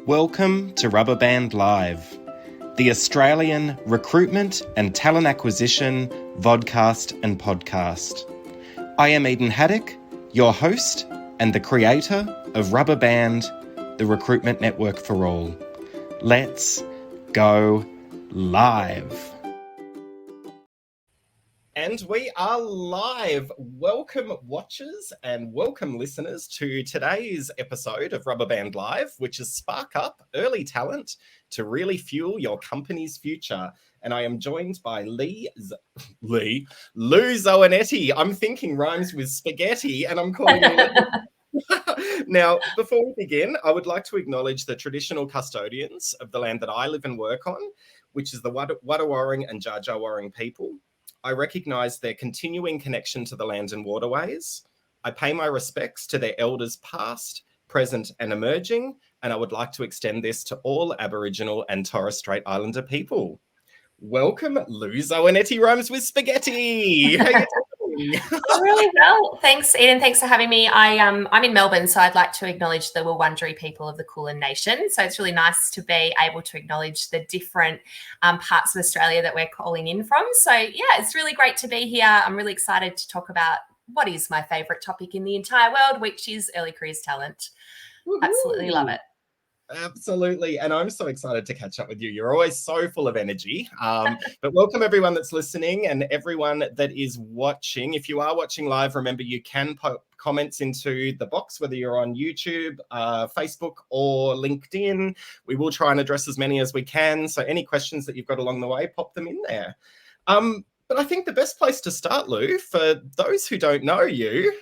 Welcome to Rubber Band Live, the Australian recruitment and talent acquisition vodcast and podcast. I am Eden Haddock, your host and the creator of Rubber Band, the recruitment network for all. Let's go live. And we are live. Welcome watchers and welcome listeners to today's episode of Rubber Band Live, which is Spark Up Early Talent to really fuel your company's future. And I am joined by Lou Zoanetti. I'm thinking rhymes with spaghetti and I'm calling you Now, before we begin, I would like to acknowledge the traditional custodians of the land that I live and work on, which is the Wadawurrung and Dja Dja Wurrung people. I recognise their continuing connection to the land and waterways. I pay my respects to their elders past, present and emerging, and I would like to extend this to all Aboriginal and Torres Strait Islander people. Welcome, Lou Zoanetti Rhymes with Spaghetti. How you doing? Really well. Thanks, Eden. Thanks for having me. I'm in Melbourne, so I'd like to acknowledge the Wurundjeri people of the Kulin Nation. So it's really nice to be able to acknowledge the different parts of Australia that we're calling in from. So yeah, it's really great to be here. I'm really excited to talk about what is my favourite topic in the entire world, which is early careers talent. Woo-hoo. Absolutely love it. Absolutely. And I'm so excited to catch up with you. You're always so full of energy. But welcome everyone that's listening and everyone that is watching. If you are watching live, remember you can pop comments into the box, whether you're on YouTube, Facebook or LinkedIn. We will try and address as many as we can. So any questions that you've got along the way, pop them in there. But I think the best place to start, Lou, for those who don't know you,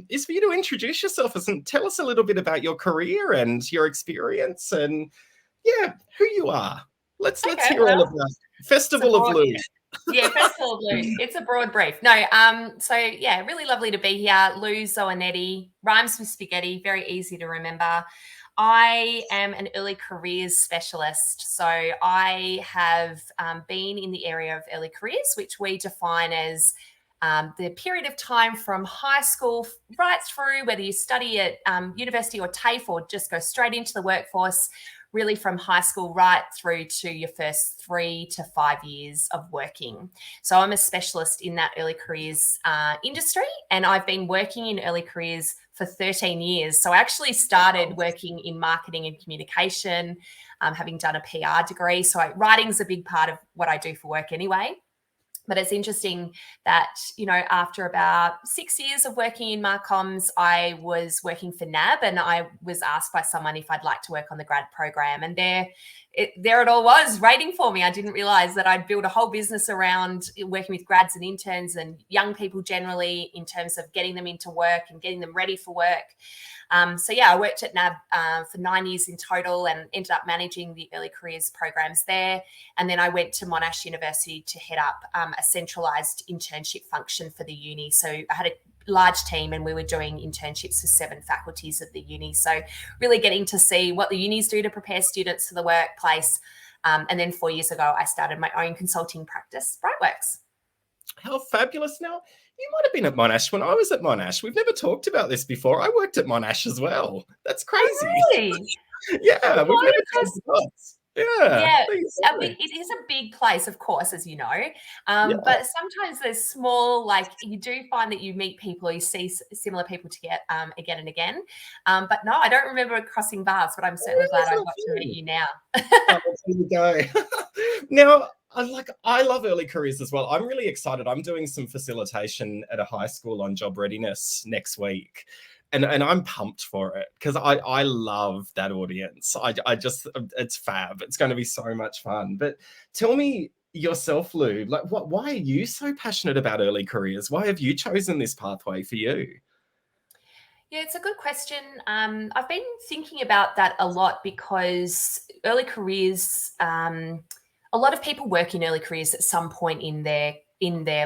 is for you to introduce yourself and tell us a little bit about your career and your experience and, yeah, who you are. Let's hear all of that. Festival of Lou. Yeah, Festival of Lou. It's a broad brief. No, so yeah, really lovely to be here. Lou Zoanetti, rhymes with spaghetti, very easy to remember. I am an early careers specialist. So I have been in the area of early careers, which we define as the period of time from high school right through, whether you study at university or TAFE or just go straight into the workforce, really from high school right through to your first 3 to 5 years of working. So I'm a specialist in that early careers industry, and I've been working in early careers for 13 years. So I actually started working in marketing and communication, having done a PR degree. So writing's a big part of what I do for work anyway. But it's interesting that, after about 6 years of working in Marcoms, I was working for NAB and I was asked by someone if I'd like to work on the grad program. And there it all was waiting for me. I didn't realize that I'd built a whole business around working with grads and interns and young people generally in terms of getting them into work and getting them ready for work. So yeah, I worked at NAB for 9 years in total and ended up managing the early careers programs there. And then I went to Monash University to head up a centralised internship function for the uni. So I had a large team and we were doing internships for 7 faculties at the uni. So really getting to see what the unis do to prepare students for the workplace. And then 4 years ago, I started my own consulting practice, Brightworks. How fabulous. Now, you might have been at Monash when I was at Monash. We've never talked about this before. I worked at Monash as well. That's crazy. Oh, really? Yeah, we've never talked about this. Yeah, I mean, it is a big place, of course, as you know. But sometimes there's small, you do find that you meet people, you see similar people to get again and again. But no, I don't remember crossing paths, but I'm certainly glad I got to meet you now. There you go. Now, I love early careers as well. I'm really excited. I'm doing some facilitation at a high school on job readiness next week. And I'm pumped for it because I love that audience. It's fab. It's going to be so much fun. But tell me yourself, Lou, why are you so passionate about early careers? Why have you chosen this pathway for you? Yeah, it's a good question. I've been thinking about that a lot because early careers, a lot of people work in early careers at some point in their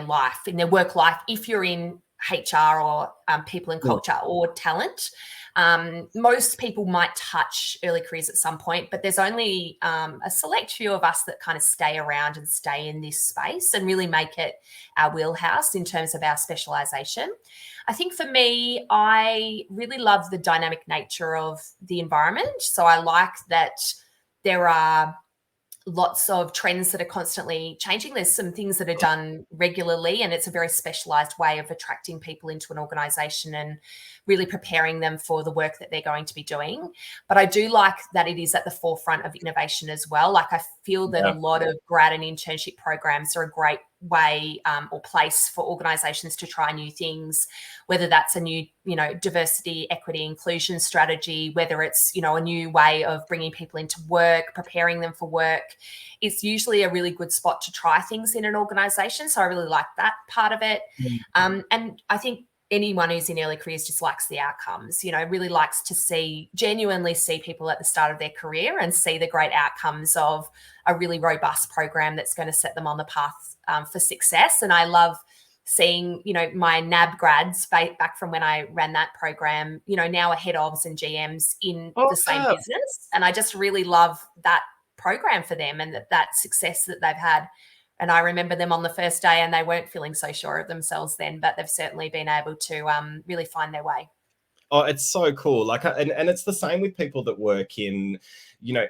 life, in their work life, if you're in HR or people and culture or talent. Most people might touch early careers at some point, but there's only a select few of us that kind of stay around and stay in this space and really make it our wheelhouse in terms of our specialization. I think for me, I really love the dynamic nature of the environment. So I like that there are lots of trends that are constantly changing. There's some things that are done regularly, and it's a very specialized way of attracting people into an organization and really preparing them for the work that they're going to be doing. But I do like that it is at the forefront of innovation as well. Like I feel that a lot of grad and internship programs are a great way or place for organizations to try new things, whether that's a new, diversity, equity, inclusion strategy, whether it's, a new way of bringing people into work, preparing them for work. It's usually a really good spot to try things in an organization. So I really like that part of it. And I think anyone who's in early careers just likes the outcomes, really likes to genuinely see people at the start of their career and see the great outcomes of a really robust program that's going to set them on the path for success. And I love seeing, my NAB grads back from when I ran that program, now are head ofs and GMs in the same business. And I just really love that program for them and that success that they've had. And I remember them on the first day and they weren't feeling so sure of themselves then, but they've certainly been able to really find their way. Oh, it's so cool. And it's the same with people that work in,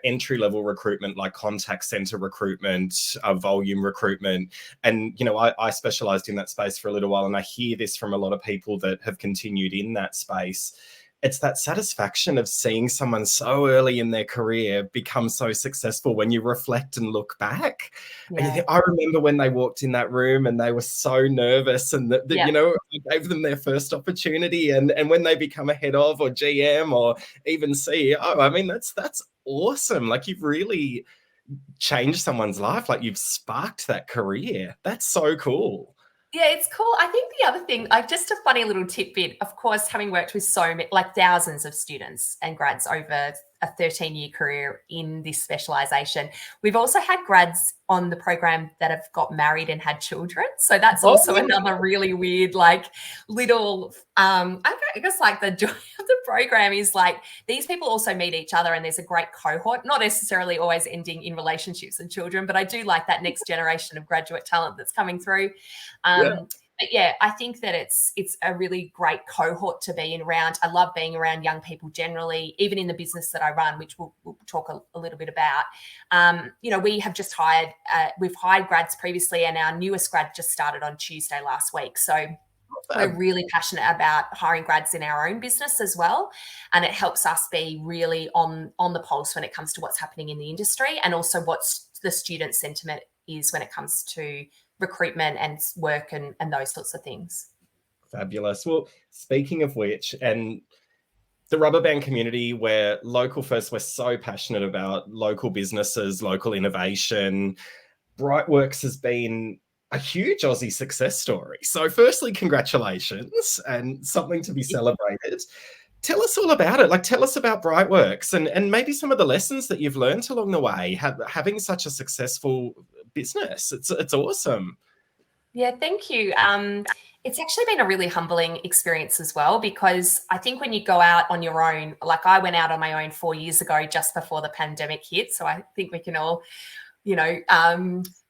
entry-level recruitment, like contact center recruitment, volume recruitment. And, I specialized in that space for a little while, and I hear this from a lot of people that have continued in that space. It's that satisfaction of seeing someone so early in their career become so successful when you reflect and look back. Yeah. And I remember when they walked in that room and they were so nervous and that I gave them their first opportunity. And when they become a head of or GM or even CEO, I mean, that's awesome. Like you've really changed someone's life. Like you've sparked that career. That's so cool. Yeah, it's cool. I think the other thing, like just a funny little tidbit, of course, having worked with so many, like thousands of students and grads over a 13-year career in this specialization, we've also had grads on the program that have got married and had children. So that's also another really weird, like little, I guess like the joy of the program is like these people also meet each other and there's a great cohort, not necessarily always ending in relationships and children, but I do like that next generation of graduate talent that's coming through. But yeah, I think that it's a really great cohort to be in around. I love being around young people generally, even in the business that I run, which we'll talk a little bit about. We have just we've hired grads previously, and our newest grad just started on Tuesday last week. So we're really passionate about hiring grads in our own business as well. And it helps us be really on the pulse when it comes to what's happening in the industry and also what's the student sentiment is when it comes to recruitment and work and those sorts of things. Fabulous. Well, speaking of which, and the rubber band community, where Local First, we're so passionate about local businesses, local innovation. Brightworks has been a huge Aussie success story. So firstly, congratulations and something to be celebrated. Tell us all about it. Like, tell us about Brightworks and maybe some of the lessons that you've learned along the way, having such a successful business. It's awesome. Yeah, thank you. It's actually been a really humbling experience as well, because I think when you go out on your own, like I went out on my own 4 years ago, just before the pandemic hit. So I think we can all,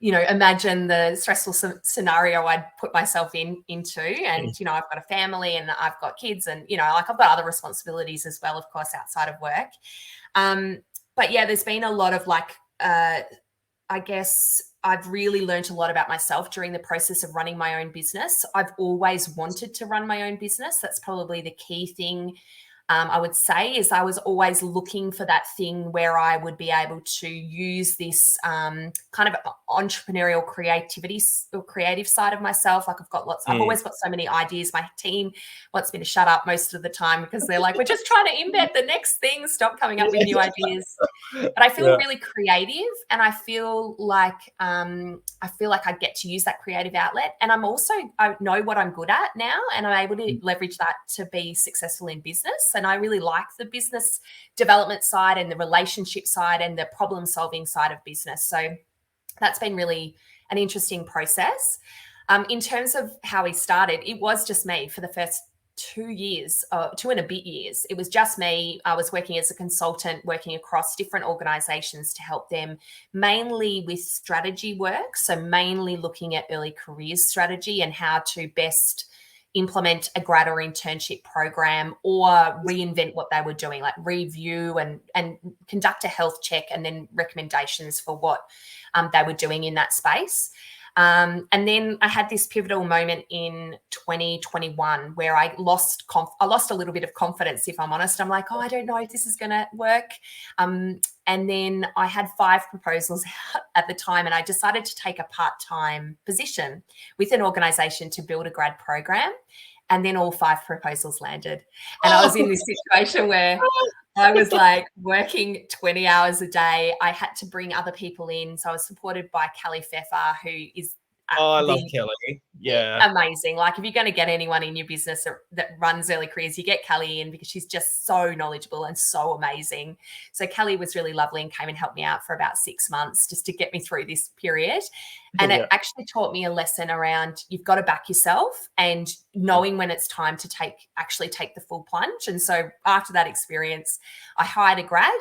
imagine the stressful scenario I'd put myself into. And, I've got a family and I've got kids and, I've got other responsibilities as well, of course, outside of work. But yeah, there's been a lot of I guess I've really learned a lot about myself during the process of running my own business. I've always wanted to run my own business. That's probably the key thing I would say is I was always looking for that thing where I would be able to use this kind of entrepreneurial creativity or creative side of myself. Like I've always got so many ideas. My team wants me to shut up most of the time because they're like, we're just trying to invent the next thing. Stop coming up with new ideas. But I feel really creative, and I feel like I get to use that creative outlet. And I know what I'm good at now, and I'm able to leverage that to be successful in business. And I really like the business development side and the relationship side and the problem solving side of business. So that's been really an interesting process. In terms of how we started, it was just me for the first 2 years, 2 and a bit years. It was just me. I was working as a consultant, working across different organizations to help them mainly with strategy work. So mainly looking at early careers strategy and how to best implement a grad or internship program or reinvent what they were doing, like review and conduct a health check and then recommendations for what they were doing in that space. And then I had this pivotal moment in 2021 where I lost a little bit of confidence, if I'm honest. I'm like, oh, I don't know if this is going to work. And then I had 5 proposals out at the time, and I decided to take a part-time position with an organization to build a grad program. And then all 5 proposals landed. And I was in this situation where I was like working 20 hours a day. I had to bring other people in. So I was supported by Kelly Pfeffer, who is I love Kelly. Yeah. Amazing. Like if you're going to get anyone in your business that runs early careers, you get Kelly in because she's just so knowledgeable and so amazing. So Kelly was really lovely and came and helped me out for about 6 months just to get me through this period. And it actually taught me a lesson around you've got to back yourself and knowing when it's time to actually take the full plunge. And so after that experience, I hired a grad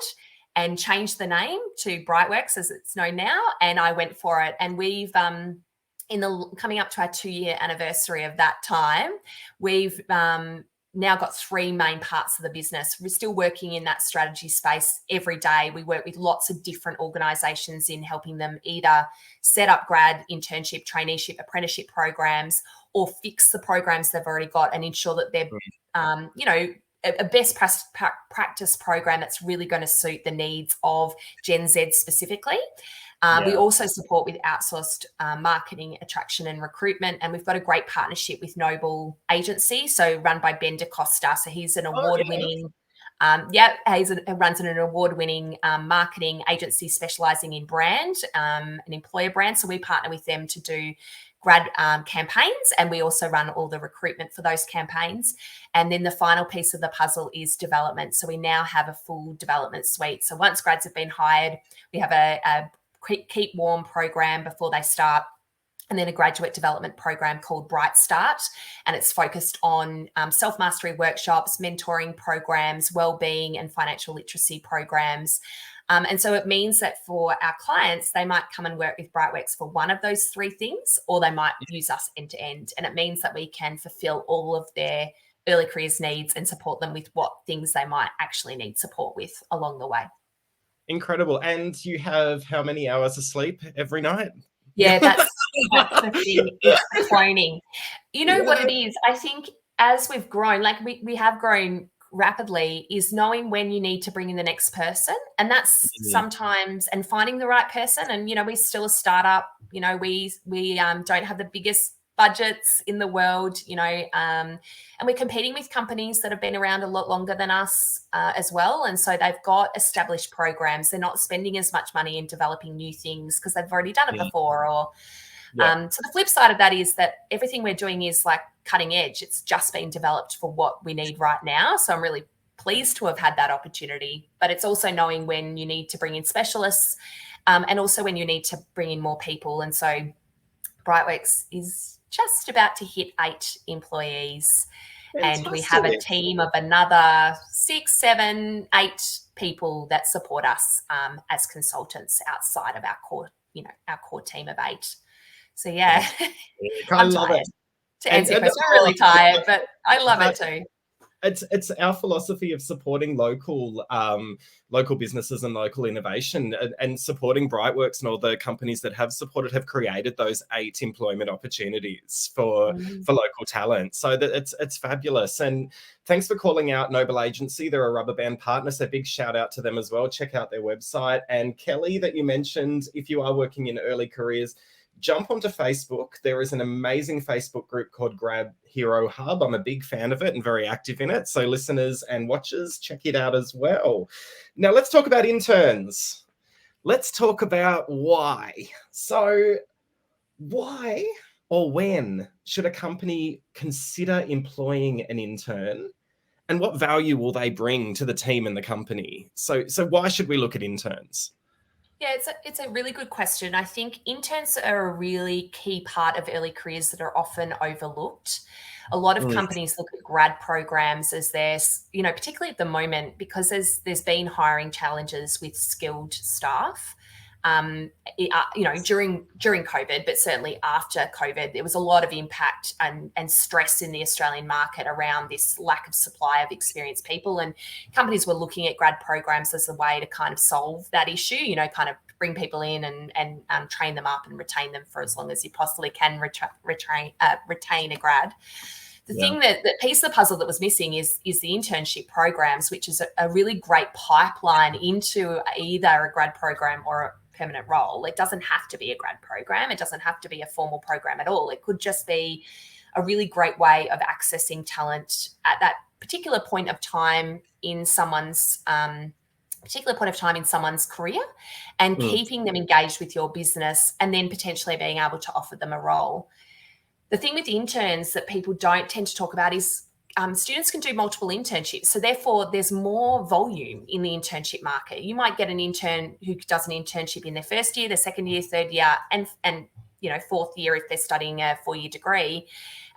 and changed the name to Brightworks as it's known now. And I went for it. And we've coming up to our 2-year anniversary of that time, we've now got 3 main parts of the business. We're still working in that strategy space every day. We work with lots of different organizations in helping them either set up grad, internship, traineeship, apprenticeship programs, or fix the programs they've already got and ensure that they're, a best practice program that's really going to suit the needs of Gen Z specifically. We also support with outsourced marketing, attraction and recruitment. And we've got a great partnership with Noble Agency, so run by Ben DaCosta. So he's an award-winning, runs an award-winning marketing agency specialising in brand and employer brand. So we partner with them to do grad campaigns, and we also run all the recruitment for those campaigns. And then the final piece of the puzzle is development. So we now have a full development suite. So once grads have been hired, we have a keep warm program before they start, and then a graduate development program called Bright Start, and it's focused on self-mastery workshops, mentoring programs, well-being and financial literacy programs. And so it means that for our clients, they might come and work with Brightworks for one of those 3 things, or they might use us end to end. And it means that we can fulfill all of their early careers needs and support them with what things they might actually need support with along the way. Incredible. And you have how many hours of sleep every night? Yeah, that's the thing. It's the cloning. You know what it is? I think as we've grown, like we have grown rapidly, is knowing when you need to bring in the next person. And that's sometimes, and finding the right person. And, we're still a startup, we don't have the biggest budgets in the world, and we're competing with companies that have been around a lot longer than us as well. And so they've got established programs. They're not spending as much money in developing new things because they've already done it before. Or so the flip side of that is that everything we're doing is like cutting edge. It's just been developed for what we need right now. So I'm really pleased to have had that opportunity. But it's also knowing when you need to bring in specialists and also when you need to bring in more people. And so Brightworks is just about to hit 8 employees. Fantastic. And we have a team of another 6, 7, 8 people that support us as consultants outside of our core team of 8. So I love it. To answer your question, I'm really tired, but I love it too. It's our philosophy of supporting local businesses and local innovation, and supporting Brightworks, and all the companies that have supported have created those 8 employment opportunities for local talent. So that it's fabulous. And thanks for calling out Noble Agency. They're a rubber band partner, so big shout out to them as well. Check out their website. And Kelly, that you mentioned, if you are working in early careers, jump onto Facebook. There is an amazing Facebook group called Grad Hero Hub. I'm a big fan of it and very active in it. So listeners and watchers, check it out as well. Now let's talk about interns. Let's talk about why. So why or when should a company consider employing an intern, and what value will they bring to the team and the company? So why should we look at interns? Yeah, it's a really good question. I think interns are a really key part of early careers that are often overlooked. A lot of Mm, companies look at grad programs as particularly at the moment, because there's been hiring challenges with skilled staff. During COVID, but certainly after COVID, there was a lot of impact and stress in the Australian market around this lack of supply of experienced people, and companies were looking at grad programs as a way to kind of solve that issue. Kind of bring people in and train them up and retain them for as long as you possibly can retain a grad. The yeah. thing that piece of the puzzle that was missing is the internship programs, which is a really great pipeline into either a grad program or a permanent role. It doesn't have to be a grad program. It doesn't have to be a formal program at all. It could just be a really great way of accessing talent at that particular point of time in someone's career, and Mm, keeping them engaged with your business, and then potentially being able to offer them a role. The thing with interns that people don't tend to talk about is students can do multiple internships. So therefore, there's more volume in the internship market. You might get an intern who does an internship in their first year, their second year, third year, and fourth year if they're studying a 4-year degree.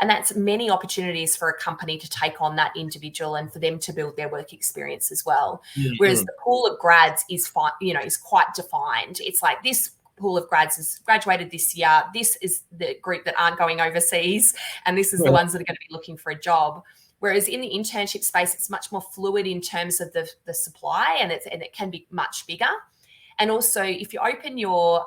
And that's many opportunities for a company to take on that individual and for them to build their work experience as well. Whereas the pool of grads is quite defined. It's like, this pool of grads has graduated this year. This is the group that aren't going overseas, and this is the ones that are going to be looking for a job. Whereas in the internship space, it's much more fluid in terms of the supply, and it can be much bigger. And also, if you open your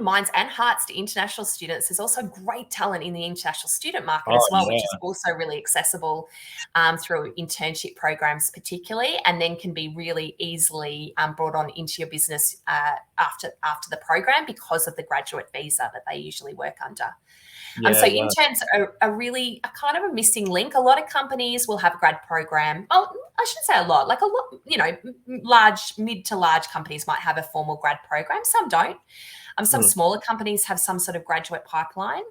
minds and hearts to international students, there's also great talent in the international student market as well, which is also really accessible through internship programs particularly, and then can be really easily brought on into your business after the program because of the graduate visa that they usually work under. So interns are really a kind of a missing link. A lot of companies will have a grad program. Oh, I shouldn't say a lot. Like mid to large companies might have a formal grad program. Some don't. Some smaller companies have some sort of graduate pipeline.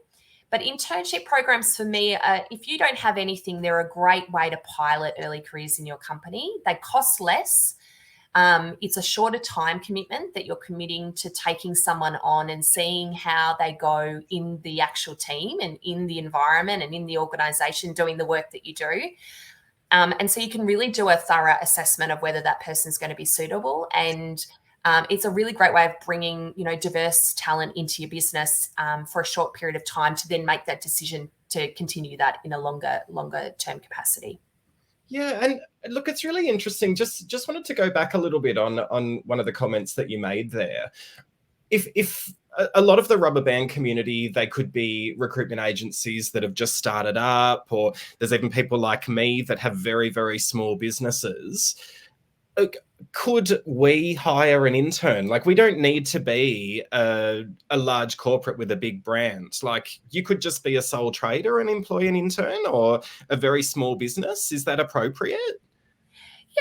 But internship programs for me, if you don't have anything, they're a great way to pilot early careers in your company. They cost less. It's a shorter time commitment that you're committing to taking someone on and seeing how they go in the actual team and in the environment and in the organization doing the work that you do. And so you can really do a thorough assessment of whether that person's going to be suitable. And it's a really great way of bringing, diverse talent into your business for a short period of time to then make that decision to continue that in a longer term capacity. Yeah, and look, it's really interesting. Just wanted to go back a little bit on one of the comments that you made there. If a lot of the rubber band community, they could be recruitment agencies that have just started up, or there's even people like me that have very, very small businesses. Could we hire an intern? Like, we don't need to be a large corporate with a big brand. Like, you could just be a sole trader and employ an intern, or a very small business. Is that appropriate?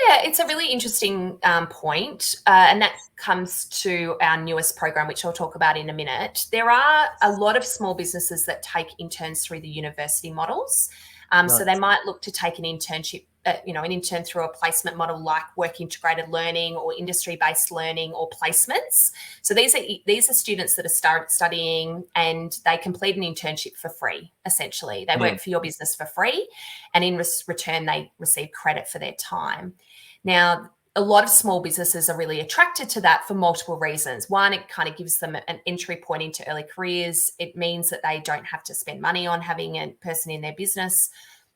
Yeah, it's a really interesting point. And that comes to our newest program, which I'll talk about in a minute. There are a lot of small businesses that take interns through the university models. So they might look to take an internship, an intern through a placement model like work integrated learning or industry-based learning or placements. So these are students that are studying, and they complete an internship for free, essentially. They work for your business for free, and in return, they receive credit for their time. Now, a lot of small businesses are really attracted to that for multiple reasons. One, it kind of gives them an entry point into early careers. It means that they don't have to spend money on having a person in their business.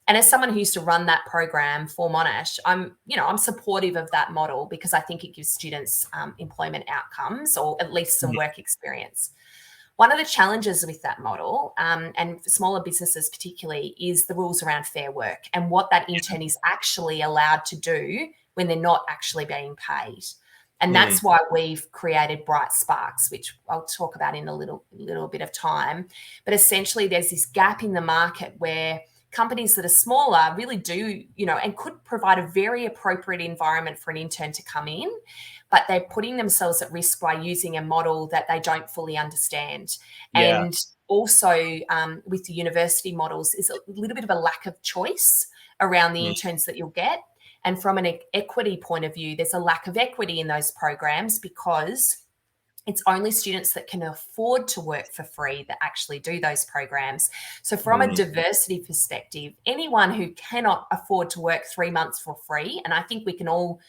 And as someone who used to run that program for Monash, I'm supportive of that model because I think it gives students employment outcomes, or at least some work experience. One of the challenges with that model, and for smaller businesses particularly, is the rules around fair work and what that intern is actually allowed to do when they're not actually being paid. And that's why we've created BrightSparks, which I'll talk about in a little bit of time. But essentially, there's this gap in the market where companies that are smaller really do, and could provide a very appropriate environment for an intern to come in, but they're putting themselves at risk by using a model that they don't fully understand. Yeah. And also with the university models is a little bit of a lack of choice around the interns that you'll get. And from an equity point of view, there's a lack of equity in those programs because it's only students that can afford to work for free that actually do those programs. So from a diversity perspective, anyone who cannot afford to work 3 months for free, and I think we can all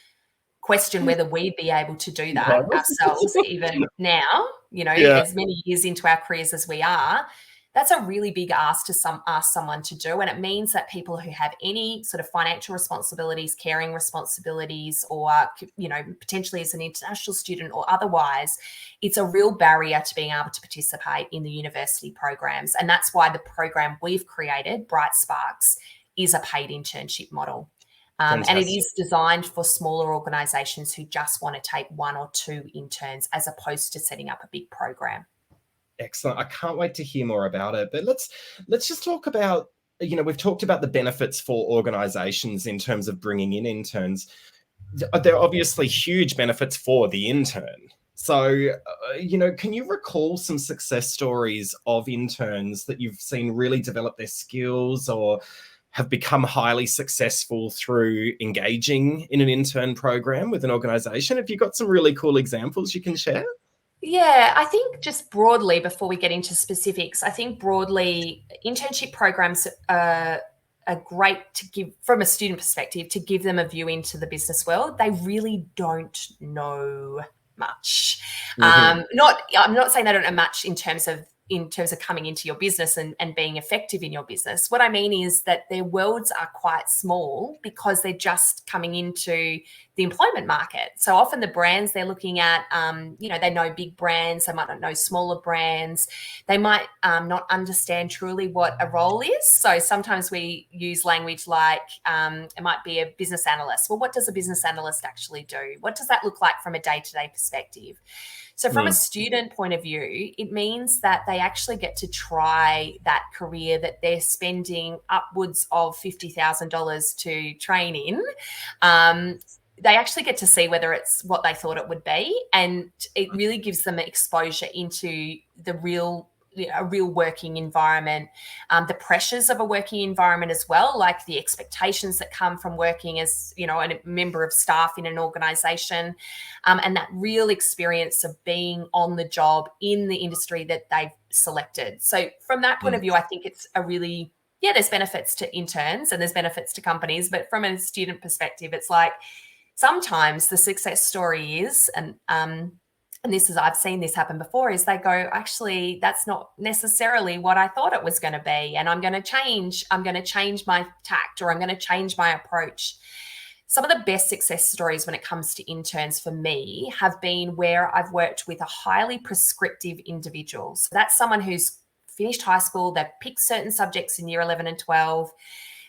question whether we'd be able to do that ourselves even now, as many years into our careers as we are, that's a really big ask to ask someone to do. And it means that people who have any sort of financial responsibilities, caring responsibilities, or, potentially as an international student or otherwise, it's a real barrier to being able to participate in the university programs. And that's why the program we've created, BrightSparks, is a paid internship model. And it is designed for smaller organisations who just want to take 1 or 2 interns as opposed to setting up a big program. Excellent. I can't wait to hear more about it. But let's just talk about, we've talked about the benefits for organizations in terms of bringing in interns. There are obviously huge benefits for the intern. So, can you recall some success stories of interns that you've seen really develop their skills or have become highly successful through engaging in an intern program with an organization? Have you got some really cool examples you can share? Yeah, I think just broadly, before we get into specifics, I think broadly internship programs are great to give, from a student perspective, to give them a view into the business world. They really don't know much. I'm not saying they don't know much in terms of coming into your business and being effective in your business. What I mean is that their worlds are quite small because they're just coming into the employment market. So often the brands they're looking at, they know big brands, they might not know smaller brands. They might not understand truly what a role is. So sometimes we use language like it might be a business analyst. Well, what does a business analyst actually do? What does that look like from a day-to-day perspective? So from a student point of view, it means that they actually get to try that career that they're spending upwards of $50,000 to train in. They actually get to see whether it's what they thought it would be. And it really gives them exposure into a real working environment, the pressures of a working environment as well, like the expectations that come from working as, a member of staff in an organization, and that real experience of being on the job in the industry that they've selected. So from that point of view, I think it's a really, there's benefits to interns and there's benefits to companies, but from a student perspective, it's like sometimes the success story is, and I've seen this happen before, is they go, actually, that's not necessarily what I thought it was going to be. And I'm going to change my tact, or I'm going to change my approach. Some of the best success stories when it comes to interns for me have been where I've worked with a highly prescriptive individual. So that's someone who's finished high school, they've picked certain subjects in year 11 and 12,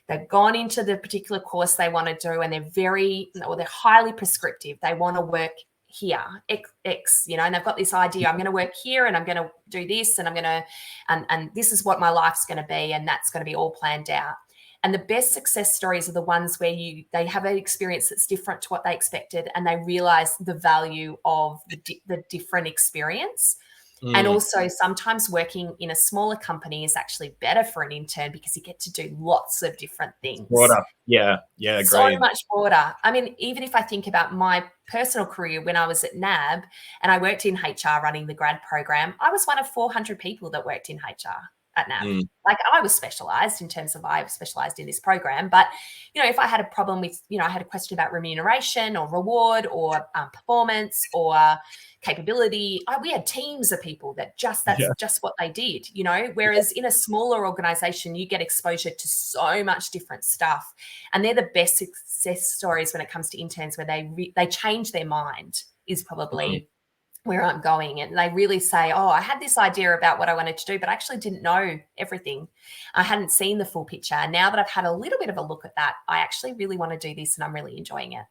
they've gone into the particular course they want to do, and they're highly prescriptive. They want to work here, X, and they've got this idea, I'm going to work here and I'm going to do this and I'm going to, and this is what my life's going to be, and that's going to be all planned out. And the best success stories are the ones where they have an experience that's different to what they expected, and they realize the value of the different experience. And also sometimes working in a smaller company is actually better for an intern because you get to do lots of different things. Broader. Yeah, agreed. So much broader. I mean, even if I think about my personal career when I was at NAB and I worked in HR running the grad program, I was one of 400 people that worked in HR at NAB. Like, I was specialized in terms of I specialized in this program. But, if I had a problem with, I had a question about remuneration or reward or performance or capability, we had teams of people that's just what they did, whereas in a smaller organization, you get exposure to so much different stuff. And they're the best success stories when it comes to interns, where they change their mind is probably where I'm going. And they really say, I had this idea about what I wanted to do, but I actually didn't know everything. I hadn't seen the full picture. And now that I've had a little bit of a look at that, I actually really want to do this and I'm really enjoying it.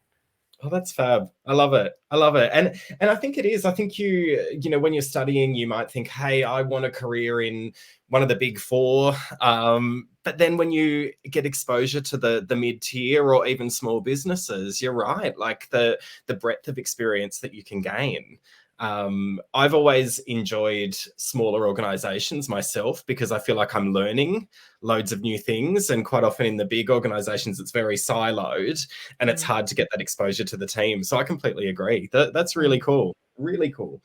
Oh, that's fab. I love it. And I think it is. I think when you're studying, you might think, hey, I want a career in one of the big four. But then when you get exposure to the mid-tier or even small businesses, you're right. Like the breadth of experience that you can gain I've always enjoyed smaller organizations myself because I feel like I'm learning loads of new things. And quite often in the big organizations, it's very siloed and it's hard to get that exposure to the team. So I completely agree. That's really cool. Really cool.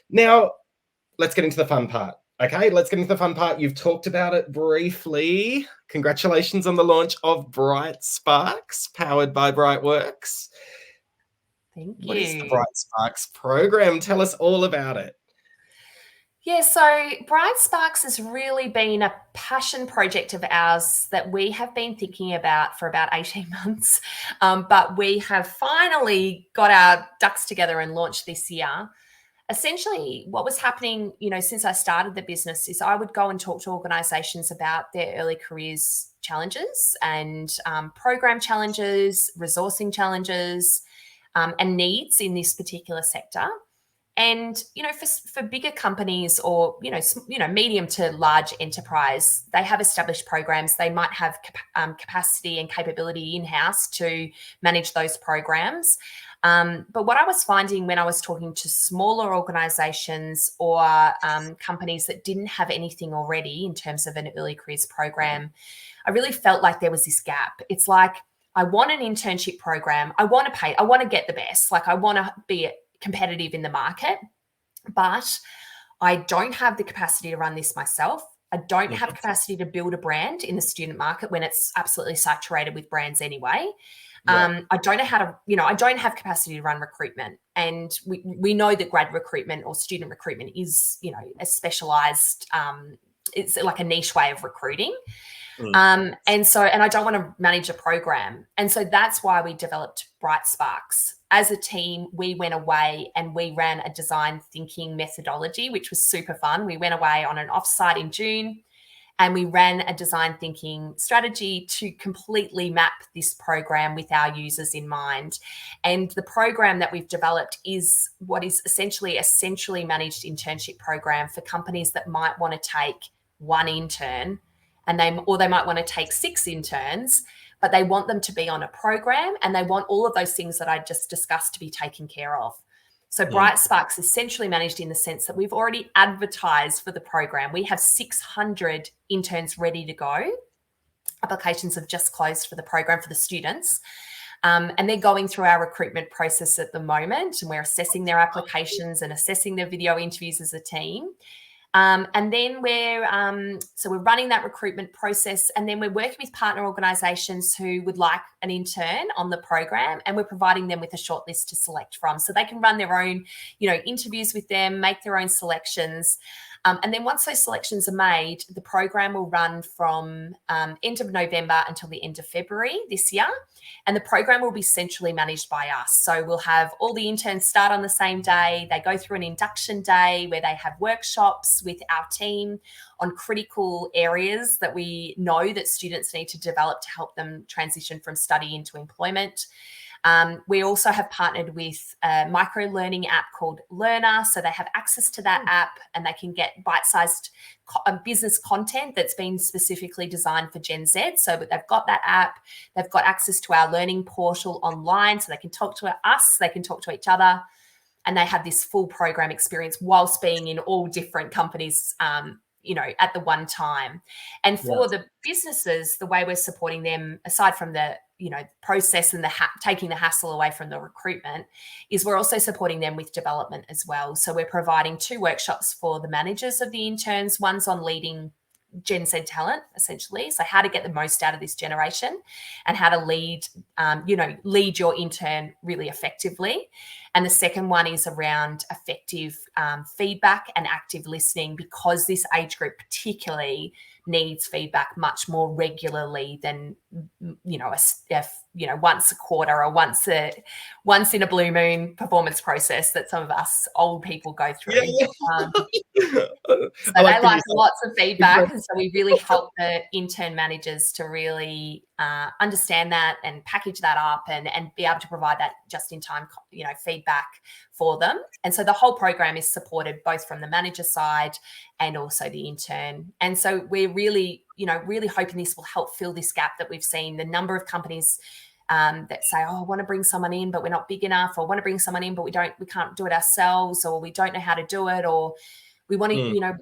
Now, let's get into the fun part. Okay, let's get into the fun part. You've talked about it briefly. Congratulations on the launch of BrightSparks, powered by Brightworks. Thank you. What is the BrightSparks program? Tell us all about it. Yeah, so BrightSparks has really been a passion project of ours that we have been thinking about for about 18 months. But we have finally got our ducks together and launched this year. Essentially, what was happening, since I started the business is I would go and talk to organizations about their early careers challenges and program challenges, resourcing challenges, and needs in this particular sector. And for bigger companies or medium to large enterprise, they have established programs. They might have capacity and capability in-house to manage those programs. But what I was finding when I was talking to smaller organizations or companies that didn't have anything already in terms of an early careers program, I really felt like there was this gap. It's like, I want an internship program. I want to pay. I want to get the best. Like, I want to be competitive in the market, but I don't have the capacity to run this myself. I don't have capacity to build a brand in the student market when it's absolutely saturated with brands anyway. I don't know how to, I don't have capacity to run recruitment. And we know that grad recruitment or student recruitment is, a specialized, it's like a niche way of recruiting. And I don't want to manage a program. And so that's why we developed BrightSparks. As a team, we went away and we ran a design thinking methodology, which was super fun. We went away on an offsite in June and we ran a design thinking strategy to completely map this program with our users in mind. And the program that we've developed is what is essentially a centrally managed internship program for companies that might want to take one intern and they might want to take 6 interns, but they want them to be on a program and they want all of those things that I just discussed to be taken care of. So BrightSparks is centrally managed in the sense that we've already advertised for the program. We have 600 interns ready to go. Applications have just closed for the program for the students. And they're going through our recruitment process at the moment, and we're assessing their applications and assessing their video interviews as a team. And then we're running that recruitment process, and then we're working with partner organisations who would like an intern on the program, and we're providing them with a shortlist to select from, so they can run their own, interviews with them, make their own selections. And then once those selections are made, the program will run from end of November until the end of February this year. And the program will be centrally managed by us. So we'll have all the interns start on the same day. They go through an induction day where they have workshops with our team on critical areas that we know that students need to develop to help them transition from study into employment. We also have partnered with a micro-learning app called Learner, so they have access to that app and they can get bite-sized business content that's been specifically designed for Gen Z. So they've got that app, they've got access to our learning portal online, so they can talk to us, they can talk to each other, and they have this full program experience whilst being in all different companies, at the one time. And for the businesses, the way we're supporting them, aside from the process and taking the hassle away from the recruitment, is we're also supporting them with development as well. So we're providing 2 workshops for the managers of the interns. One's on leading Gen Z talent, essentially. So how to get the most out of this generation and how to lead your intern really effectively. And the second one is around effective feedback and active listening, because this age group particularly needs feedback much more regularly than once a quarter or once in a blue moon performance process that some of us old people go through. So they like lots of feedback, and so we really help the intern managers to really understand that and package that up and be able to provide that just in time feedback for them. And so the whole program is supported both from the manager side and also the intern. And so we're really hoping this will help fill this gap that we've seen. The number of companies that say, oh, I want to bring someone in, but we're not big enough, or want to bring someone in, but we can't do it ourselves, or we don't know how to do it, or we want to,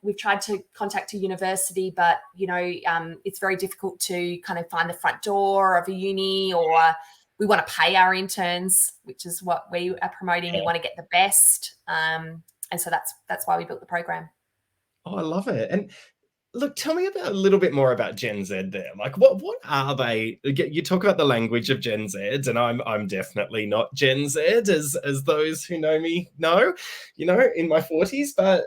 we've tried to contact a university, but, it's very difficult to kind of find the front door of a uni, or we want to pay our interns, which is what we are promoting. We want to get the best. And so that's why we built the program. Oh, I love it. And look, tell me a little bit more about Gen Z there. Like, what are they? You talk about the language of Gen Z, and I'm definitely not Gen Z, as those who know me know, in my 40s. But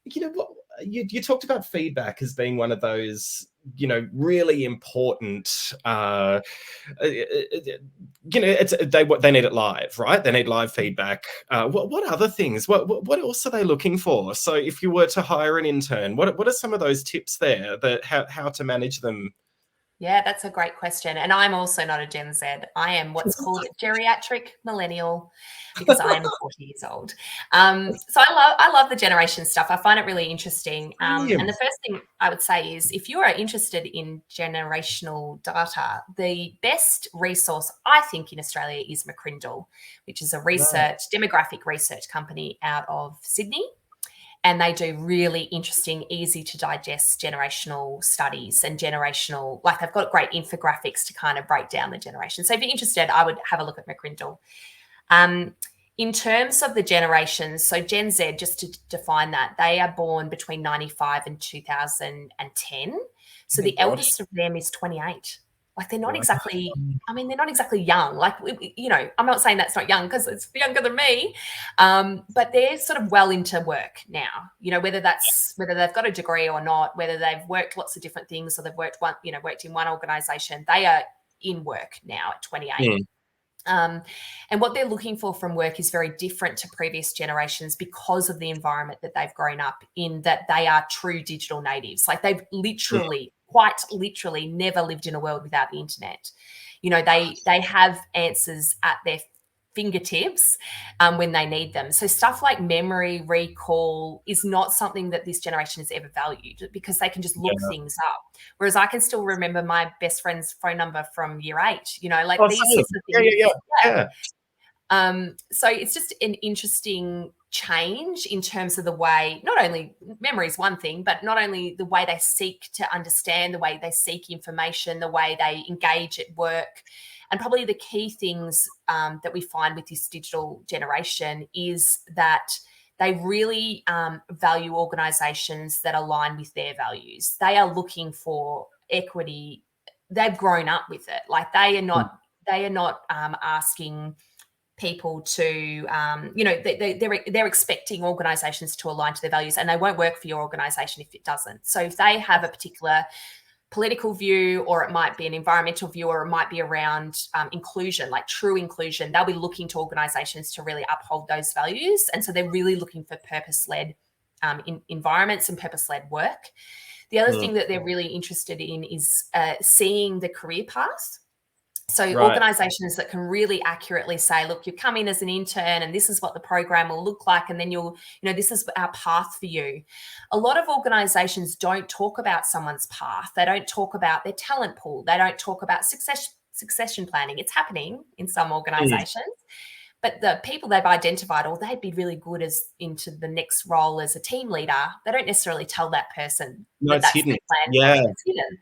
what you talked about feedback as being one of those, really important. They need it live, right? They need live feedback. What other things? What else are they looking for? So if you were to hire an intern, what are some of those tips there that how to manage them? Yeah, that's a great question. And I'm also not a Gen Z. I am what's called geriatric millennial, because I am 40 years old. So I love the generation stuff. I find it really interesting. And the first thing I would say is, if you are interested in generational data, the best resource, I think, in Australia is McCrindle, which is a demographic research company out of Sydney. And they do really interesting, easy to digest generational studies and they've got great infographics to kind of break down the generation. So if you're interested, I would have a look at McCrindle. In terms of the generations, so Gen Z, just to define that, they are born between 95 and 2010. So the eldest of them is 28. Like, they're not exactly, they're not exactly young. Like, I'm not saying that's not young, because it's younger than me, but they're sort of well into work now, whether they've got a degree or not, whether they've worked lots of different things, or they've worked in one organization, they are in work now at 28. And what they're looking for from work is very different to previous generations, because of the environment that they've grown up in, that they are true digital natives. Like, they've quite literally never lived in a world without the internet. They have answers at their fingertips when they need them. So stuff like memory recall is not something that this generation has ever valued, because they can just look things up. Whereas I can still remember my best friend's phone number from year 8, these sorts of things. Yeah. So it's just an interesting change in terms of the way, not only memory is one thing, but not only the way they seek to understand, the way they seek information, the way they engage at work. And probably the key things that we find with this digital generation is that they really value organisations that align with their values. They are looking for equity. They've grown up with it. Like, they are not asking people to, they're expecting organisations to align to their values, and they won't work for your organisation if it doesn't. So if they have a particular political view, or it might be an environmental view, or it might be around inclusion, like true inclusion, they'll be looking to organisations to really uphold those values. And so they're really looking for purpose-led environments and purpose-led work. The other thing that they're really interested in is seeing the career path. So organisations that can really accurately say, look, you come in as an intern and this is what the program will look like, and then this is our path for you. A lot of organisations don't talk about someone's path. They don't talk about their talent pool. They don't talk about succession planning. It's happening in some organisations. But the people they've identified, or they'd be really good as into the next role as a team leader, they don't necessarily tell that person that's hidden. their plan. Yeah. It's hidden.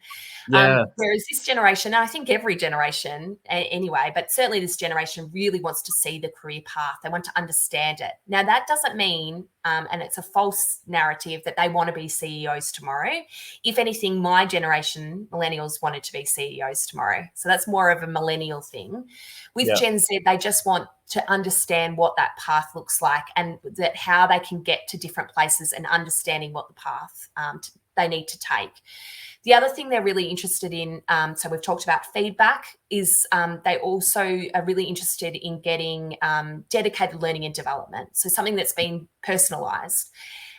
Whereas this generation, and I think every generation anyway, but certainly this generation really wants to see the career path. They want to understand it. Now, that doesn't mean, and it's a false narrative, that they want to be CEOs tomorrow. If anything, my generation, millennials, wanted to be CEOs tomorrow. So that's more of a millennial thing. With Gen Z, they just want to understand what that path looks like, and that how they can get to different places, and understanding what the path they need to take. The other thing they're really interested in, so we've talked about feedback, is they also are really interested in getting dedicated learning and development. So something that's been personalised.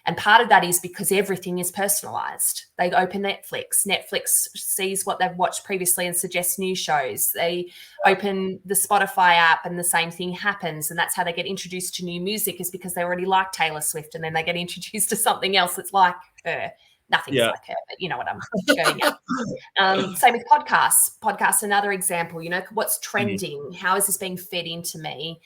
And part of that is because everything is personalised. They open Netflix. Netflix sees what they've watched previously and suggests new shows. They open the Spotify app and the same thing happens. And that's how they get introduced to new music, is because they already like Taylor Swift, and then they get introduced to something else that's like her. Nothing's like her, but you know what I'm going at. Same with podcasts. Podcasts, another example, what's trending? How is this being fed into me?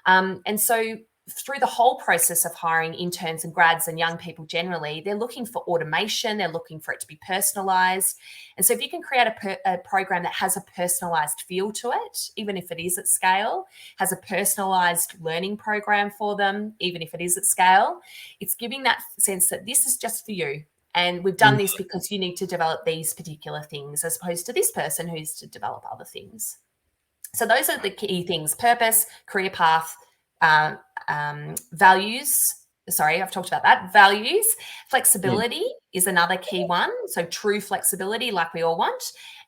And so through the whole process of hiring interns and grads and young people generally, they're looking for automation. They're looking for it to be personalized. And so if you can create a program that has a personalized feel to it, even if it is at scale, has a personalized learning program for them, even if it is at scale, it's giving that sense that this is just for you. And we've done this because you need to develop these particular things, as opposed to this person who's to develop other things. So those are the key things: purpose, career path, values. Sorry, I've talked about that. Values. Flexibility is another key one. So true flexibility, like we all want,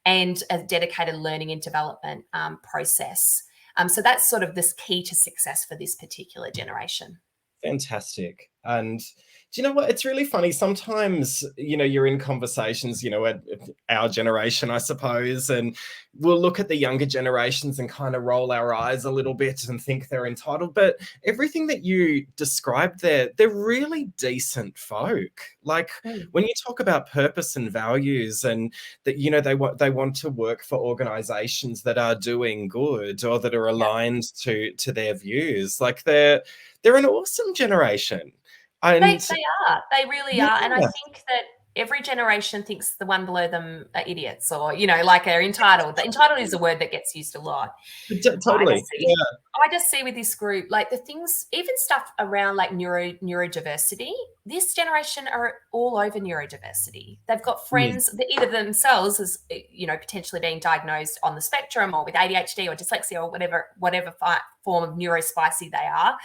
and a dedicated learning and development process. So that's sort of this key to success for this particular generation. Fantastic. And do you know what? It's really funny. Sometimes, you're in conversations, at our generation, I suppose, and we'll look at the younger generations and kind of roll our eyes a little bit and think they're entitled. But everything that you described there, they're really decent folk. Like when you talk about purpose and values, and that, they want to work for organizations that are doing good or that are aligned to their views. Like they're an awesome generation. And they are. They really are. And I think that every generation thinks the one below them are idiots, or, like are entitled. Entitled is a word that gets used a lot. Totally. I just see with this group, like the things, even stuff around like neurodiversity, this generation are all over neurodiversity. They've got friends that either themselves as, potentially being diagnosed on the spectrum or with ADHD or dyslexia or whatever form of neurospicy they are.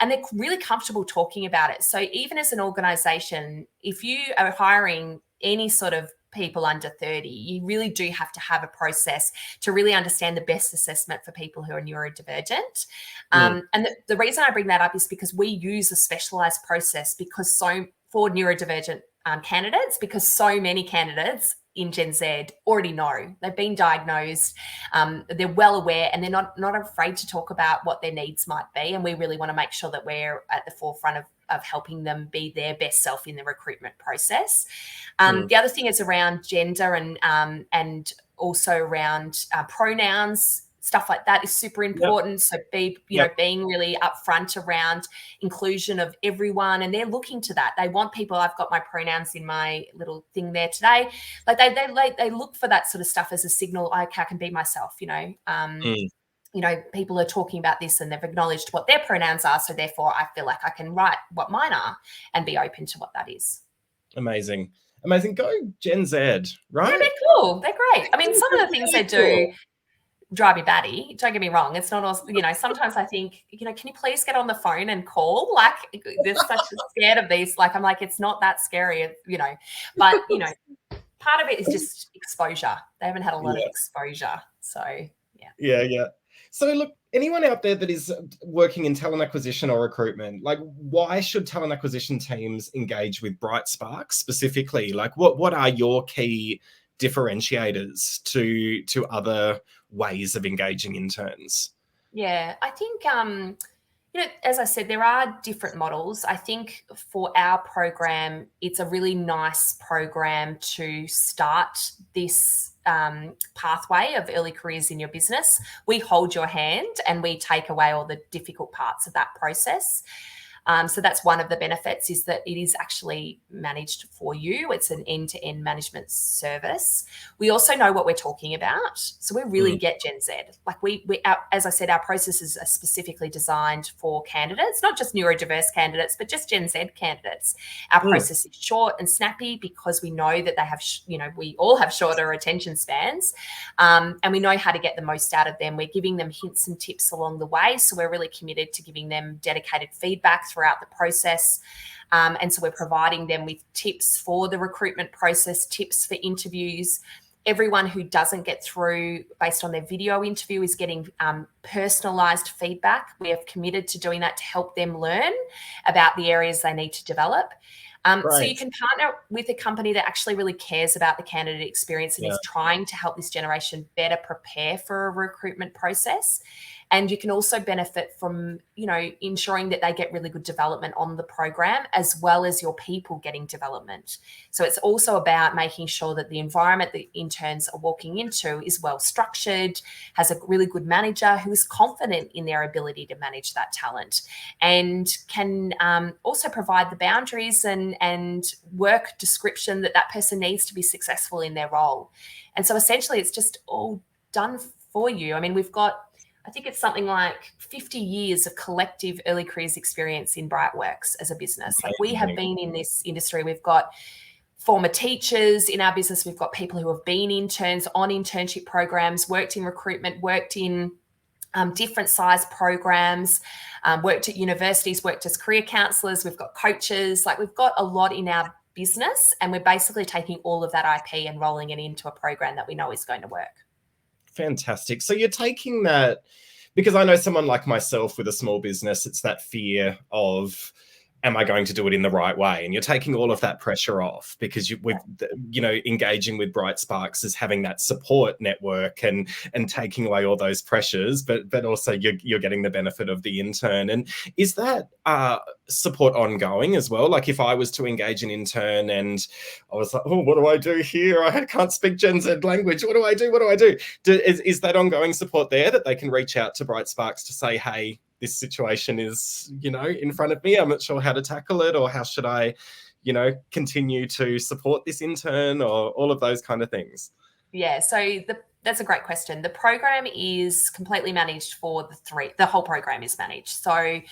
And they're really comfortable talking about it. So even as an organization, if you are hiring any sort of people under 30, you really do have to have a process to really understand the best assessment for people who are neurodivergent. And the reason I bring that up is because we use a specialized process for neurodivergent candidates, because so many candidates in Gen Z already know. They've been diagnosed, they're well aware, and they're not afraid to talk about what their needs might be. And we really want to make sure that we're at the forefront of helping them be their best self in the recruitment process. The other thing is around gender and also around pronouns. Stuff like that is super important. So being really upfront around inclusion of everyone, and they're looking to that. They want people. I've got my pronouns in my little thing there today. Like they look for that sort of stuff as a signal. I can be myself. People are talking about this and they've acknowledged what their pronouns are. So therefore, I feel like I can write what mine are and be open to what that is. Amazing. Go Gen Z, right? Yeah, they're cool. They're great. I mean, some of the things they do drive me batty. Don't get me wrong. It's not all, sometimes I think, can you please get on the phone and call? Like, they're such scared of these. Like, I'm like, it's not that scary, but, part of it is just exposure. They haven't had a lot of exposure. So, Yeah. So look, anyone out there that is working in talent acquisition or recruitment, like why should talent acquisition teams engage with BrightSparks specifically? Like what are your key differentiators to other ways of engaging interns? Yeah, I think, as I said, there are different models. I think for our program, it's a really nice program to start this pathway of early careers in your business. We hold your hand and we take away all the difficult parts of that process. So that's one of the benefits, is that it is actually managed for you. It's an end-to-end management service. We also know what we're talking about. So we really get Gen Z. Like as I said, our processes are specifically designed for candidates, not just neurodiverse candidates, but just Gen Z candidates. Our process is short and snappy because we know that they have, we all have shorter attention spans, and we know how to get the most out of them. We're giving them hints and tips along the way. So we're really committed to giving them dedicated feedback throughout the process. And so we're providing them with tips for the recruitment process, tips for interviews. Everyone who doesn't get through based on their video interview is getting personalised feedback. We have committed to doing that to help them learn about the areas they need to develop. So you can partner with a company that actually really cares about the candidate experience and is trying to help this generation better prepare for a recruitment process. And you can also benefit from, ensuring that they get really good development on the program, as well as your people getting development. So it's also about making sure that the environment that interns are walking into is well structured, has a really good manager who is confident in their ability to manage that talent, and can also provide the boundaries and work description that person needs to be successful in their role. And so essentially it's just all done for you. I mean, I think it's something like 50 years of collective early careers experience in Brightworks as a business. Like, we have been in this industry. We've got former teachers in our business. We've got people who have been interns on internship programs, worked in recruitment, worked in different size programs, worked at universities, worked as career counsellors. We've got coaches. Like, we've got a lot in our business, and we're basically taking all of that IP and rolling it into a program that we know is going to work. Fantastic. So you're taking that, because I know someone like myself with a small business, it's that fear of, am I going to do it in the right way? And you're taking all of that pressure off, because engaging with BrightSparks is having that support network and taking away all those pressures, but also you're getting the benefit of the intern. And is that support ongoing as well? Like, if I was to engage an intern and I was like, oh, what do I do here? I can't speak Gen Z language. What do I do? Is that ongoing support there, that they can reach out to BrightSparks to say, hey, this situation is, in front of me. I'm not sure how to tackle it, or how should I, continue to support this intern, or all of those kind of things? Yeah, so that's a great question. The program is completely managed for the whole program is managed. So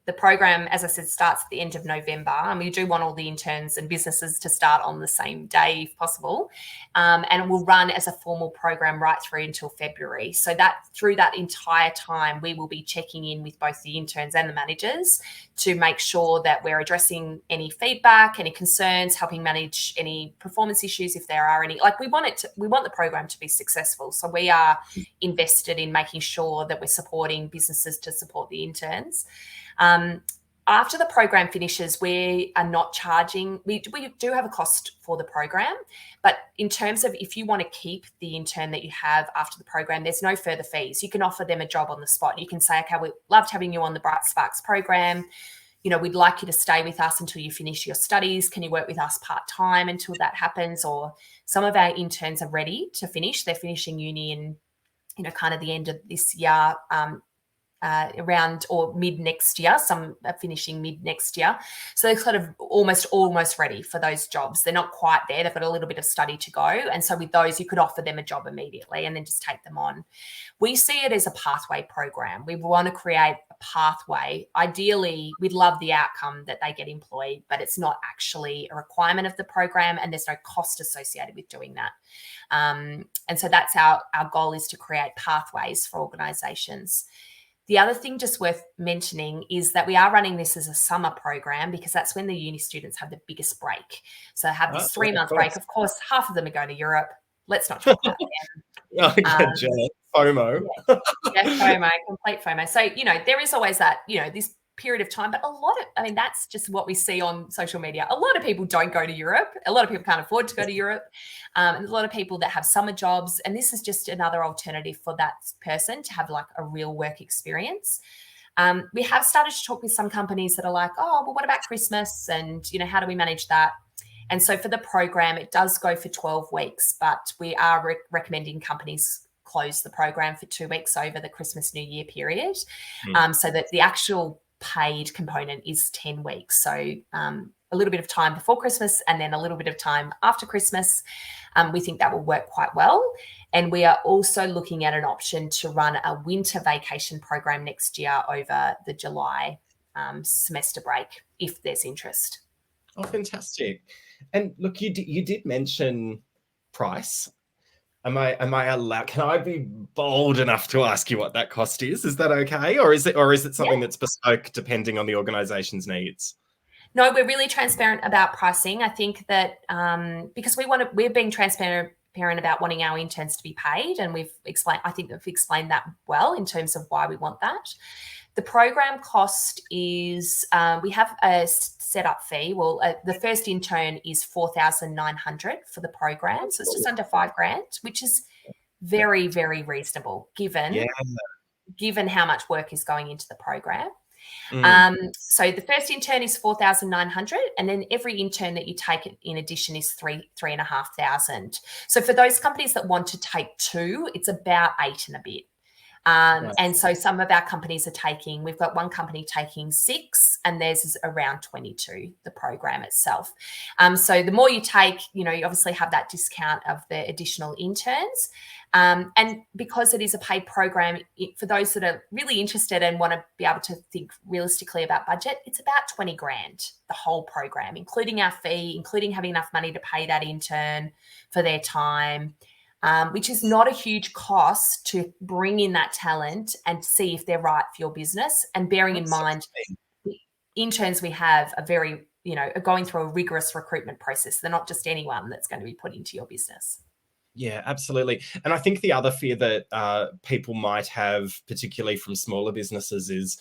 the program, as I said, starts at the end of November, and we do want all the interns and businesses to start on the same day if possible. And it will run as a formal program right through until February. So that through that entire time, we will be checking in with both the interns and the managers to make sure that we're addressing any feedback, any concerns, helping manage any performance issues if there are any. Like, we want the program to be successful. So we are invested in making sure that we're supporting businesses to support the interns. After the program finishes, we are not charging. We do have a cost for the program, but in terms of if you want to keep the intern that you have after the program, there's no further fees. You can offer them a job on the spot. You can say, okay, we loved having you on the BrightSparks program. We'd like you to stay with us until you finish your studies. Can you work with us part-time until that happens? Or some of our interns are ready to finish. They're finishing uni in, kind of the end of this year, around or mid next year. Some are finishing mid next year. So they're sort of almost ready for those jobs. They're not quite there. They've got a little bit of study to go. And so with those, you could offer them a job immediately and then just take them on. We see it as a pathway program. We want to create a pathway. Ideally, we'd love the outcome that they get employed, but it's not actually a requirement of the program, and there's no cost associated with doing that. And so that's our goal, is to create pathways for organisations. The other thing just worth mentioning is that we are running this as a summer program, because that's when the uni students have the biggest break. So have this 3-month break. Of course, half of them are going to Europe. Let's not talk about them. I get jealous. FOMO. Yeah, FOMO, complete FOMO. So, there is always that, this period of time, but that's just what we see on social media. A lot of people don't go to Europe. A lot of people can't afford to go to Europe. And a lot of people that have summer jobs, and this is just another alternative for that person to have like a real work experience. We have started to talk with some companies that are like, oh, well, what about Christmas? And, how do we manage that? And so for the program, it does go for 12 weeks, but we are recommending companies close the program for 2 weeks over the Christmas New Year period, so that the actual paid component is 10 weeks. So a little bit of time before Christmas and then a little bit of time after Christmas. We think that will work quite well. And we are also looking at an option to run a winter vacation program next year over the July semester break, if there's interest. Oh, fantastic. And look, you did mention price. Am I allowed? Can I be bold enough to ask you what that cost is? Is that okay, or is it something that's bespoke depending on the organisation's needs? No, we're really transparent about pricing. I think that because we're being transparent about wanting our interns to be paid, and I think we've explained that well in terms of why we want that. The program cost is, we have a setup fee. Well, the first intern is $4,900 for the program. So it's just under $5,000, which is very, very reasonable given given how much work is going into the program. So the first intern is 4,900, and then every intern that you take in addition is 3,500. So for those companies that want to take 2, it's about 8 and a bit. And so some of our companies are taking, we've got one company taking 6, and theirs is around 22, the program itself. So the more you take, you obviously have that discount of the additional interns. And because it is a paid program, for those that are really interested and want to be able to think realistically about budget, it's about 20 grand, the whole program, including our fee, including having enough money to pay that intern for their time. Which is not a huge cost to bring in that talent and see if they're right for your business. And bearing in mind, the interns we have are very, are going through a rigorous recruitment process. They're not just anyone that's going to be put into your business. Yeah, absolutely. And I think the other fear that people might have, particularly from smaller businesses, is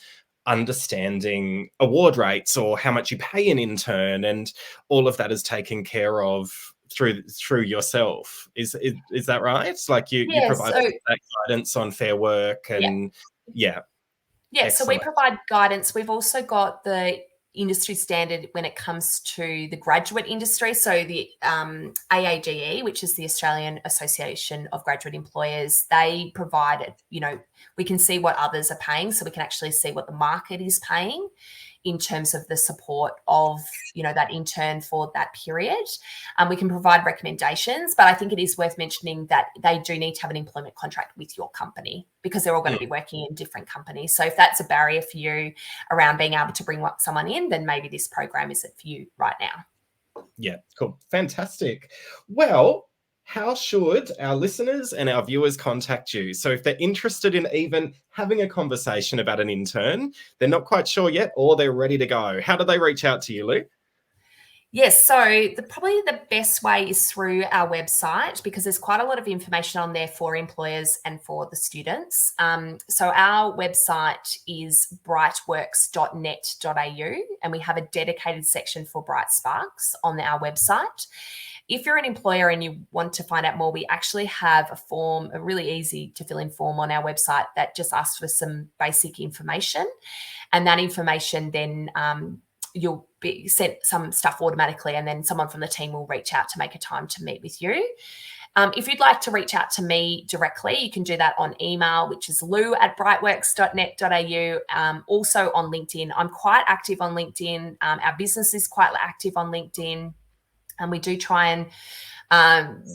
understanding award rates or how much you pay an intern, and all of that is taken care of through yourself. Is that right? It's like you provide that guidance on fair work and yeah. So we provide guidance. We've also got the industry standard when it comes to the graduate industry. So the AAGE, which is the Australian Association of Graduate Employers, they provide, we can see what others are paying, so we can actually see what the market is paying in terms of the support of, that intern for that period. We can provide recommendations, but I think it is worth mentioning that they do need to have an employment contract with your company, because they're all going to be working in different companies. So if that's a barrier for you around being able to bring someone in, then maybe this program isn't for you right now. Yeah, cool. Fantastic. Well, how should our listeners and our viewers contact you? So if they're interested in even having a conversation about an intern, they're not quite sure yet, or they're ready to go, how do they reach out to you, Lou? Yes, so probably the best way is through our website, because there's quite a lot of information on there for employers and for the students. So our website is brightworks.net.au, and we have a dedicated section for BrightSparks on our website. If you're an employer and you want to find out more, we actually have a form, a really easy to fill in form on our website that just asks for some basic information. And that information then you'll be sent some stuff automatically, and then someone from the team will reach out to make a time to meet with you. If you'd like to reach out to me directly, you can do that on email, which is lou@brightworks.net.au. Also on LinkedIn. I'm quite active on LinkedIn. Our business is quite active on LinkedIn. And we do try and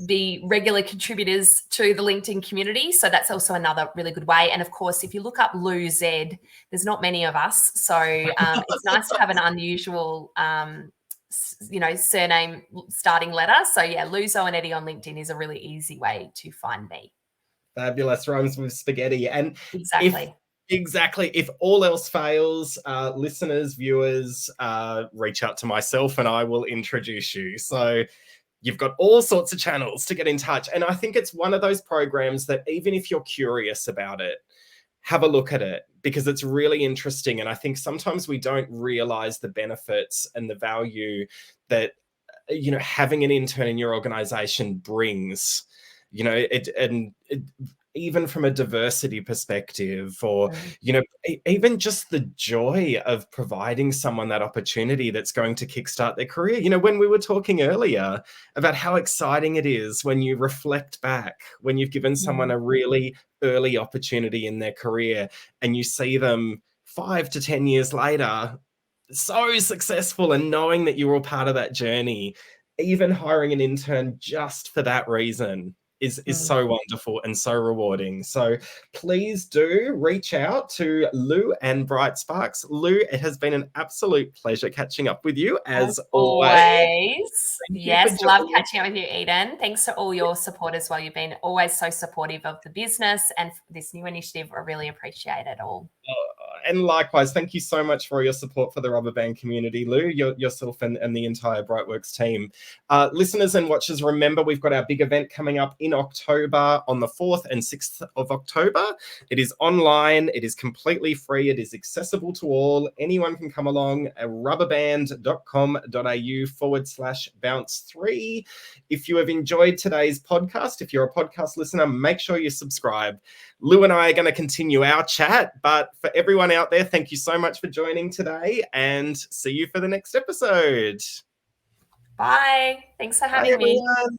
be regular contributors to the LinkedIn community. So that's also another really good way. And of course, if you look up Lou Z, there's not many of us. So it's nice to have an unusual, surname starting letter. So yeah, Lou Zoanetti on LinkedIn is a really easy way to find me. Fabulous. Rhymes with spaghetti. And Exactly. If all else fails, listeners, viewers, reach out to myself and I will introduce you. So you've got all sorts of channels to get in touch. And I think it's one of those programs that even if you're curious about it, have a look at it, because it's really interesting. And I think sometimes we don't realize the benefits and the value that, having an intern in your organization brings, even from a diversity perspective, or, even just the joy of providing someone that opportunity that's going to kickstart their career. When we were talking earlier about how exciting it is when you reflect back, when you've given someone a really early opportunity in their career and you see them 5 to 10 years later, so successful, and knowing that you were all part of that journey, even hiring an intern just for that reason is so wonderful and so rewarding. So please do reach out to Lou and BrightSparks. Lou, it has been an absolute pleasure catching up with you as always. Yes, love catching up with you, Eden. Thanks for all your support as well. You've been always so supportive of the business and this new initiative. I really appreciate it all. And likewise, thank you so much for your support for the Rubber Band community, Lou, yourself and the entire Brightworks team. Listeners and watchers, remember we've got our big event coming up in October on the 4th and 6th of October. It is online. It is completely free. It is accessible to all. Anyone can come along at rubberband.com.au/bounce3. If you have enjoyed today's podcast, if you're a podcast listener, make sure you subscribe. Lou and I are going to continue our chat. But for everyone out there, thank you so much for joining today, and see you for the next episode. Bye. Thanks for Bye, having me. everyone.